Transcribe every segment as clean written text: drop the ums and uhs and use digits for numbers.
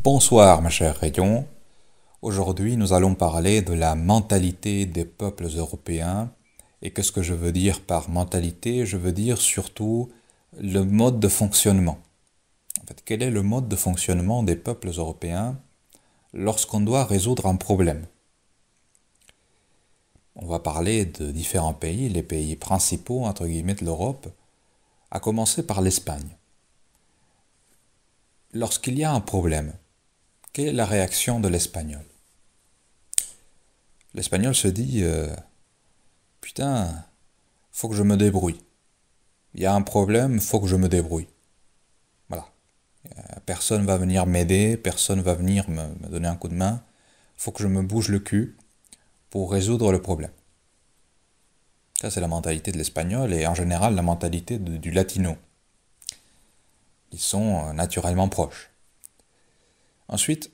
Bonsoir ma chère Rayon. Aujourd'hui nous allons parler de la mentalité des peuples européens. Et qu'est-ce que je veux dire par mentalité? Je veux dire surtout le mode de fonctionnement. En fait, quel est le mode de fonctionnement des peuples européens lorsqu'on doit résoudre un problème? On va parler de différents pays, les pays principaux entre guillemets de l'Europe, à commencer par l'Espagne. Lorsqu'il y a un problème, quelle est la réaction de l'Espagnol? L'Espagnol se dit putain, faut que je me débrouille. Il y a un problème, faut que je me débrouille. Voilà. Personne va venir m'aider, personne va venir me donner un coup de main. Faut que je me bouge le cul pour résoudre le problème. Ça, c'est la mentalité de l'espagnol et en général la mentalité du latino. Ils sont naturellement proches. Ensuite,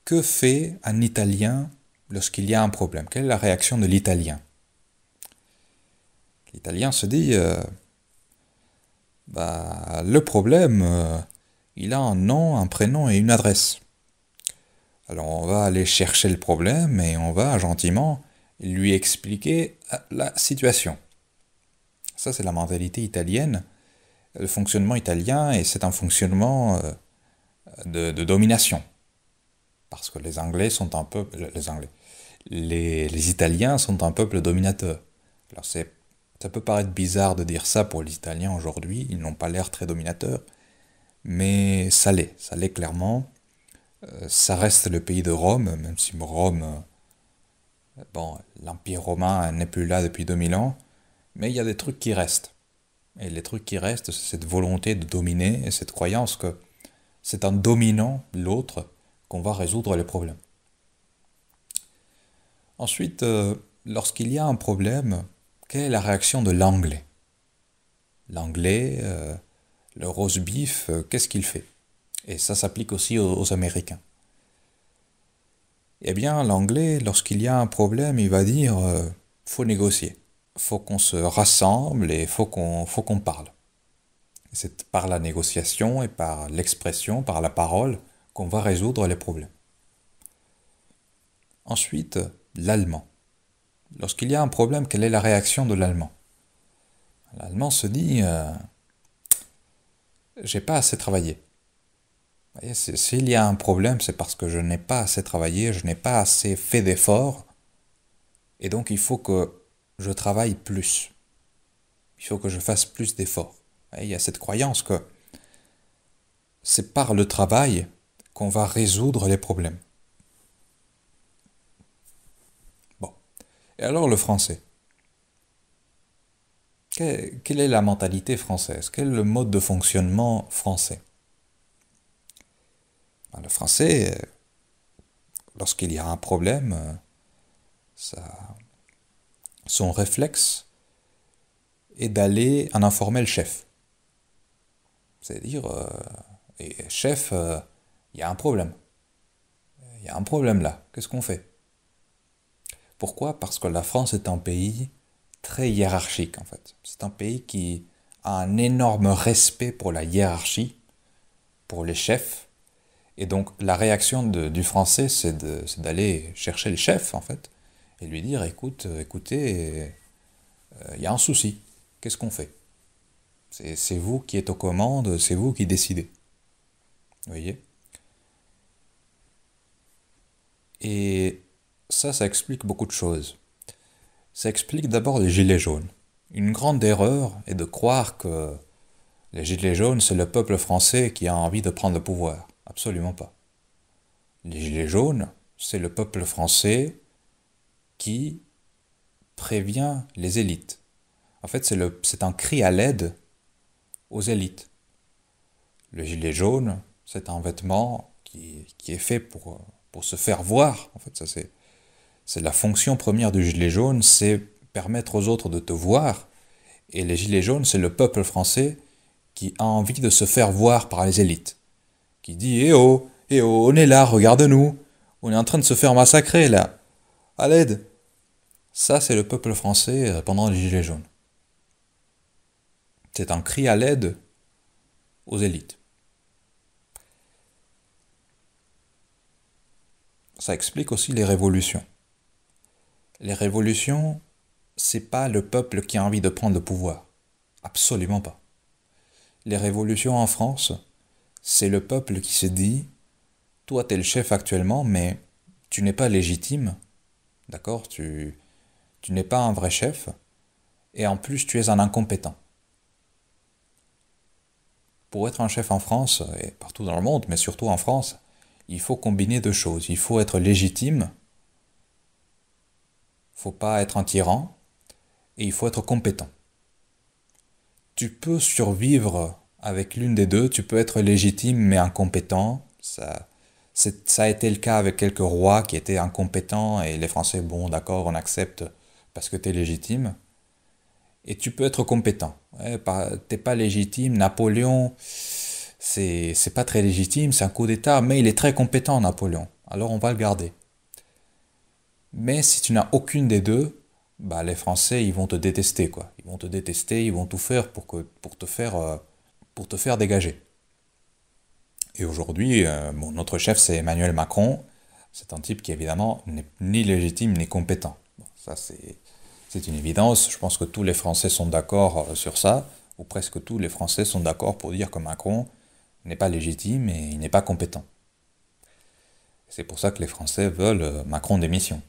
que fait un Italien lorsqu'il y a un problème? Quelle est la réaction de l'Italien? L'Italien se dit le problème, il a un nom, un prénom et une adresse. Alors on va aller chercher le problème et on va gentiment lui expliquer la situation. Ça, c'est la mentalité italienne, le fonctionnement italien, et c'est un fonctionnement de domination. Parce que les Anglais sont un peuple... Les Italiens sont un peuple dominateur. Alors ça peut paraître bizarre de dire ça pour les Italiens aujourd'hui, ils n'ont pas l'air très dominateurs, mais ça l'est clairement. Ça reste le pays de Rome, même si Rome, l'Empire romain n'est plus là depuis 2000 ans, mais il y a des trucs qui restent. Et les trucs qui restent, c'est cette volonté de dominer et cette croyance que c'est en dominant l'autre qu'on va résoudre les problèmes. Ensuite, lorsqu'il y a un problème, quelle est la réaction de l'anglais? L'anglais, le roast beef, qu'est-ce qu'il fait? Et ça s'applique aussi aux Américains. Eh bien, l'anglais, lorsqu'il y a un problème, il va dire faut négocier. Faut qu'on se rassemble et faut qu'on parle. Et c'est par la négociation et par l'expression, par la parole, qu'on va résoudre les problèmes. Ensuite, l'allemand. Lorsqu'il y a un problème, quelle est la réaction de l'allemand? L'allemand se dit j'ai pas assez travaillé. S'il y a un problème, c'est parce que je n'ai pas assez travaillé, je n'ai pas assez fait d'efforts, et donc il faut que je travaille plus. Il faut que je fasse plus d'efforts. Il y a cette croyance que c'est par le travail qu'on va résoudre les problèmes. Bon. Et alors le français? Quelle est la mentalité française? Quel est le mode de fonctionnement français? Le français, lorsqu'il y a un problème, son réflexe est d'aller en informer le chef. C'est-à-dire, chef, il y a un problème. Il y a un problème là. Qu'est-ce qu'on fait? Pourquoi? Parce que la France est un pays très hiérarchique en fait. C'est un pays qui a un énorme respect pour la hiérarchie, pour les chefs. Et donc la réaction du français, c'est d'aller chercher le chef en fait et lui dire écoutez, il y a un souci. Qu'est-ce qu'on fait? C'est vous qui êtes aux commandes, c'est vous qui décidez. Vous voyez? Et ça explique beaucoup de choses. Ça explique d'abord les gilets jaunes. Une grande erreur est de croire que les gilets jaunes, c'est le peuple français qui a envie de prendre le pouvoir. Absolument pas. Les gilets jaunes, c'est le peuple français qui prévient les élites. En fait, c'est un cri à l'aide aux élites. Le gilet jaune, c'est un vêtement qui est fait pour se faire voir. En fait, c'est la fonction première du gilet jaune, c'est permettre aux autres de te voir. Et les gilets jaunes, c'est le peuple français qui a envie de se faire voir par les élites. Qui dit eh oh, on est là, regarde-nous. On est en train de se faire massacrer là. À l'aide. Ça, c'est le peuple français pendant les gilets jaunes. C'est un cri à l'aide aux élites. Ça explique aussi les révolutions. Les révolutions, c'est pas le peuple qui a envie de prendre le pouvoir. Absolument pas. Les révolutions en France, c'est le peuple qui se dit, toi t'es le chef actuellement, mais tu n'es pas légitime, d'accord? Tu n'es pas un vrai chef, et en plus tu es un incompétent. Pour être un chef en France, et partout dans le monde, mais surtout en France, il faut combiner deux choses. Il faut être légitime, faut pas être un tyran, et il faut être compétent. Tu peux survivre avec l'une des deux, tu peux être légitime mais incompétent. Ça a été le cas avec quelques rois qui étaient incompétents et les Français, bon d'accord, on accepte parce que tu es légitime. Et tu peux être compétent. Ouais, t'es pas légitime. Napoléon, c'est pas très légitime, c'est un coup d'État, mais il est très compétent, Napoléon. Alors on va le garder. Mais si tu n'as aucune des deux, bah les Français, ils vont te détester, quoi. Ils vont te détester, ils vont tout faire pour te faire dégager. Et aujourd'hui, bon, notre chef, c'est Emmanuel Macron. C'est un type qui, évidemment, n'est ni légitime ni compétent. Bon, ça, c'est une évidence. Je pense que tous les Français sont d'accord sur ça, ou presque tous les Français sont d'accord pour dire que Macron n'est pas légitime et il n'est pas compétent. C'est pour ça que les Français veulent Macron démission.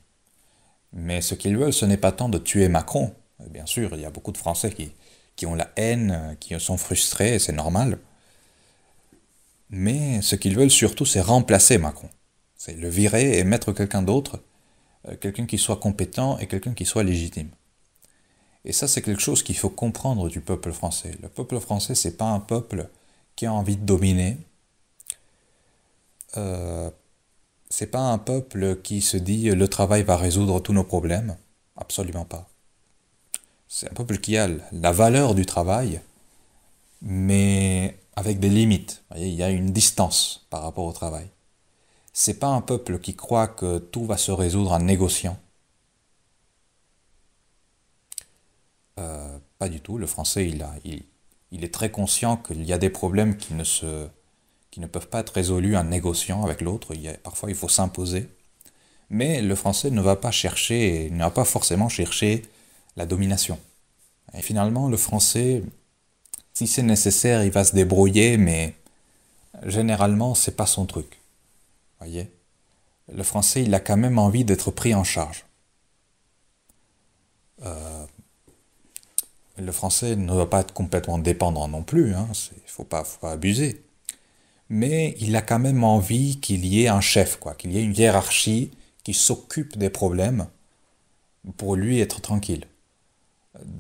Mais ce qu'ils veulent, ce n'est pas tant de tuer Macron. Bien sûr, il y a beaucoup de Français qui ont la haine, qui sont frustrés, c'est normal. Mais ce qu'ils veulent surtout, c'est remplacer Macron. C'est le virer et mettre quelqu'un d'autre, quelqu'un qui soit compétent et quelqu'un qui soit légitime. Et ça, c'est quelque chose qu'il faut comprendre du peuple français. Le peuple français, c'est pas un peuple qui a envie de dominer. Euh, c'est pas un peuple qui se dit le travail va résoudre tous nos problèmes. Absolument pas. C'est un peuple qui a la valeur du travail, mais avec des limites. Vous voyez, il y a une distance par rapport au travail. C'est pas un peuple qui croit que tout va se résoudre en négociant. Pas du tout. Le français, il est très conscient qu'il y a des problèmes qui ne peuvent pas être résolus en négociant avec l'autre. Parfois, il faut s'imposer. Mais le français ne va pas chercher, ne va pas forcément chercher la domination. Et finalement, le français, si c'est nécessaire, il va se débrouiller, mais généralement, c'est pas son truc. Voyez? Le français, il a quand même envie d'être pris en charge. Le français ne doit pas être complètement dépendant non plus, hein, faut pas abuser. Mais il a quand même envie qu'il y ait un chef, quoi, qu'il y ait une hiérarchie qui s'occupe des problèmes pour lui être tranquille.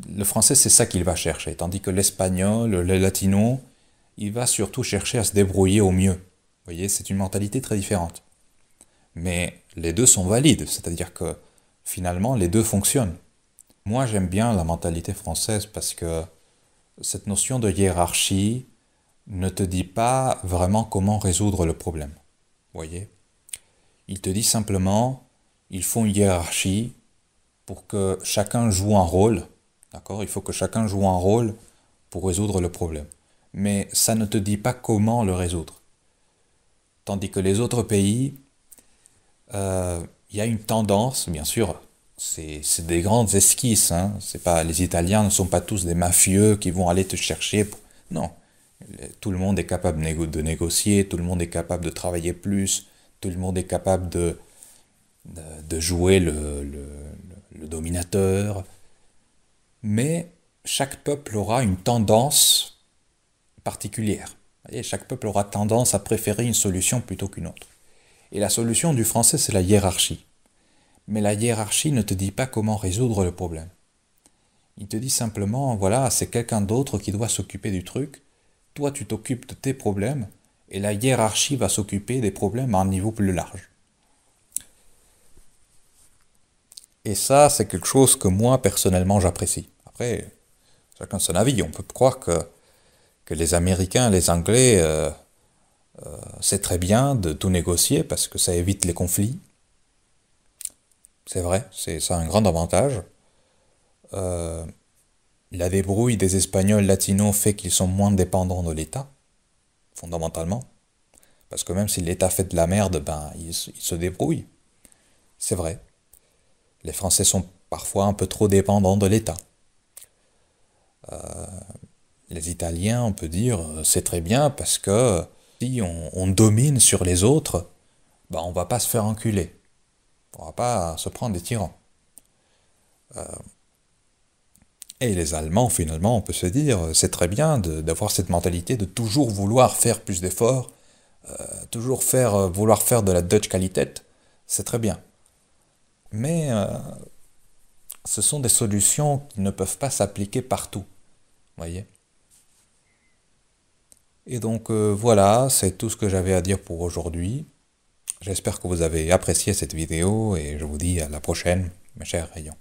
Le français, c'est ça qu'il va chercher, tandis que l'espagnol, le latino, il va surtout chercher à se débrouiller au mieux. Vous voyez, c'est une mentalité très différente. Mais les deux sont valides, c'est-à-dire que finalement, les deux fonctionnent. Moi, j'aime bien la mentalité française parce que cette notion de hiérarchie ne te dit pas vraiment comment résoudre le problème. Vous voyez? Il te dit simplement, il faut une hiérarchie pour que chacun joue un rôle. D'accord? Il faut que chacun joue un rôle pour résoudre le problème. Mais ça ne te dit pas comment le résoudre. Tandis que les autres pays, il y a une tendance, bien sûr, c'est des grandes esquisses, hein. C'est pas, les Italiens ne sont pas tous des mafieux qui vont aller te chercher. Non, tout le monde est capable de négocier, tout le monde est capable de travailler plus, tout le monde est capable de jouer le dominateur. Mais chaque peuple aura une tendance particulière. Vous voyez, chaque peuple aura tendance à préférer une solution plutôt qu'une autre. Et la solution du français, c'est la hiérarchie. Mais la hiérarchie ne te dit pas comment résoudre le problème. Il te dit simplement, voilà, c'est quelqu'un d'autre qui doit s'occuper du truc, toi tu t'occupes de tes problèmes, et la hiérarchie va s'occuper des problèmes à un niveau plus large. Et ça, c'est quelque chose que moi, personnellement, j'apprécie. Après, chacun son avis. On peut croire que les Américains, les Anglais, c'est très bien de tout négocier parce que ça évite les conflits. C'est vrai, c'est ça un grand avantage. Euh, la débrouille des Espagnols latinos fait qu'ils sont moins dépendants de l'État, fondamentalement. Parce que même si l'État fait de la merde, ben, ils se débrouillent. c'est vrai. Les Français sont parfois un peu trop dépendants de l'État. Les Italiens, on peut dire, c'est très bien parce que si on domine sur les autres, bah, on va pas se faire enculer. On va pas se prendre des tyrans. Et les Allemands, finalement, on peut se dire, c'est très bien d'avoir cette mentalité de toujours vouloir faire plus d'efforts, toujours vouloir faire de la Dutch Qualität, c'est très bien. Mais ce sont des solutions qui ne peuvent pas s'appliquer partout, voyez. Et donc voilà, c'est tout ce que j'avais à dire pour aujourd'hui. J'espère que vous avez apprécié cette vidéo et je vous dis à la prochaine, mes chers rayons.